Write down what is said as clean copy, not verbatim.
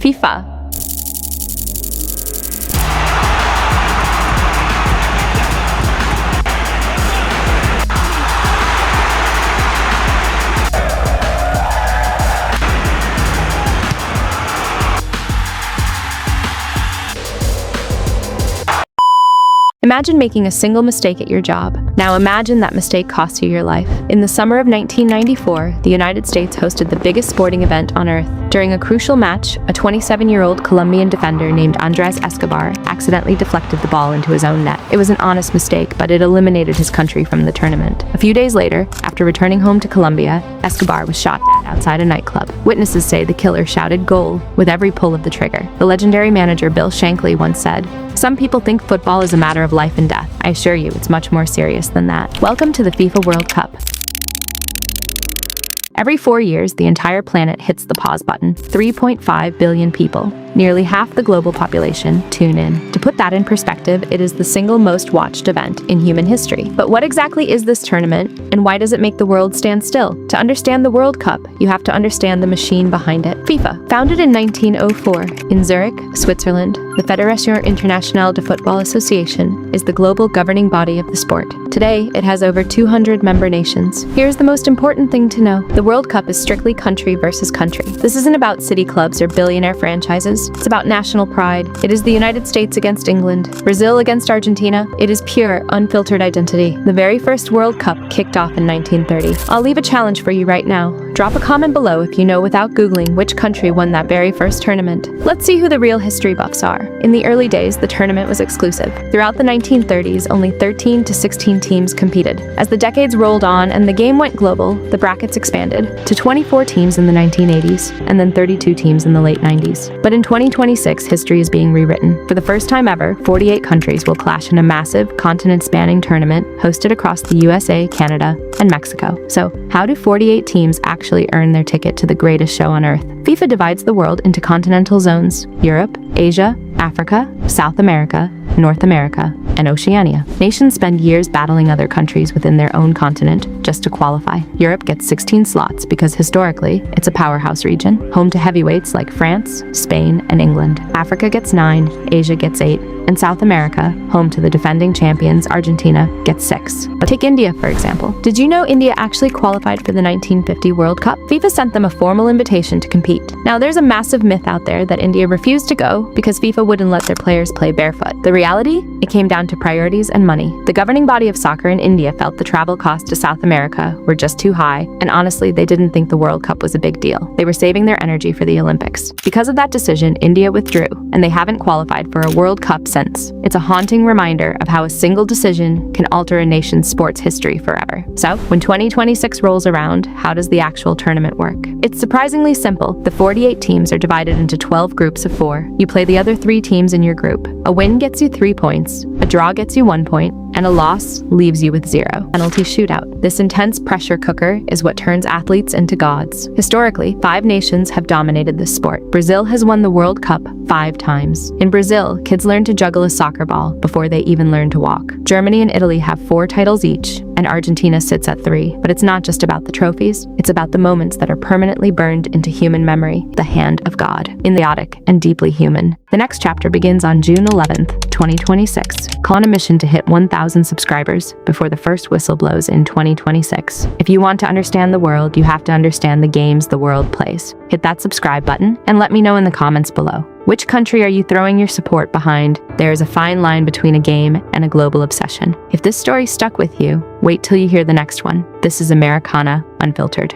FIFA. Imagine making a single mistake at your job. Now imagine that mistake costs you your life. In the summer of 1994, the United States hosted the biggest sporting event on Earth. During a crucial match, a 27-year-old Colombian defender named Andrés Escobar accidentally deflected the ball into his own net. It was an honest mistake, but it eliminated his country from the tournament. A few days later, after returning home to Colombia, Escobar was shot at outside a nightclub. Witnesses say the killer shouted "goal" with every pull of the trigger. The legendary manager Bill Shankly once said, "Some people think football is a matter of life and death. I assure you, it's much more serious than that." Welcome to the FIFA World Cup. Every 4 years, the entire planet hits the pause button. 3.5 billion people, nearly half the global population, tune in. To put that in perspective, it is the single most watched event in human history. But what exactly is this tournament, and why does it make the world stand still? To understand the World Cup, you have to understand the machine behind it. FIFA, founded in 1904 in Zurich, Switzerland, the Fédération Internationale de Football Association is the global governing body of the sport. Today, it has over 200 member nations. Here's the most important thing to know. The World Cup is strictly country versus country. This isn't about city clubs or billionaire franchises. It's about national pride. It is the United States against England, Brazil against Argentina. It is pure, unfiltered identity. The very first World Cup kicked off in 1930. I'll leave a challenge for you right now. Drop a comment below if you know without Googling which country won that very first tournament. Let's see who the real history buffs are. In the early days, the tournament was exclusive. Throughout the 1930s, only 13 to 16 teams competed. As the decades rolled on and the game went global, the brackets expanded to 24 teams in the 1980s and then 32 teams in the late 90s. But in 2026, history is being rewritten. For the first time ever, 48 countries will clash in a massive, continent-spanning tournament hosted across the USA, Canada, and Mexico. So, how do 48 teams actually earn their ticket to the greatest show on Earth? FIFA divides the world into continental zones: Europe, Asia, Africa, South America, North America, and Oceania. Nations spend years battling other countries within their own continent just to qualify. Europe gets 16 slots because historically, it's a powerhouse region, home to heavyweights like France, Spain, and England. Africa gets 9, Asia gets 8, and South America, home to the defending champions Argentina, gets 6. But take India, for example. Did you know India actually qualified for the 1950 World Cup? FIFA sent them a formal invitation to compete. Now, there's a massive myth out there that India refused to go because FIFA wouldn't let their players play barefoot. The reality? It came down to priorities and money. The governing body of soccer in India felt the travel costs to South America were just too high, and honestly, they didn't think the World Cup was a big deal. They were saving their energy for the Olympics. Because of that decision, India withdrew, and they haven't qualified for a World Cup since. It's a haunting reminder of how a single decision can alter a nation's sports history forever. So, when 2026 rolls around, how does the actual tournament work? It's surprisingly simple. The 48 teams are divided into 12 groups of 4. You play the other 3 teams in your group. A win gets you 3 points, a draw gets you 1 point, and a loss leaves you with 0. Penalty shootout. This intense pressure cooker is what turns athletes into gods. Historically, 5 nations have dominated this sport. Brazil has won the World Cup 5 times. In Brazil, kids learn to juggle a soccer ball before they even learn to walk. Germany and Italy have 4 titles each, and Argentina sits at 3. But it's not just about the trophies, it's about the moments that are permanently burned into human memory, the hand of God. Idiotic and deeply human. The next chapter begins on June 11th, 2026. Call on a mission to hit 1,000 subscribers before the first whistle blows in 2026. If you want to understand the world, you have to understand the games the world plays. Hit that subscribe button and let me know in the comments below. Which country are you throwing your support behind? There is a fine line between a game and a global obsession. If this story stuck with you, wait till you hear the next one. This is Americana Unfiltered.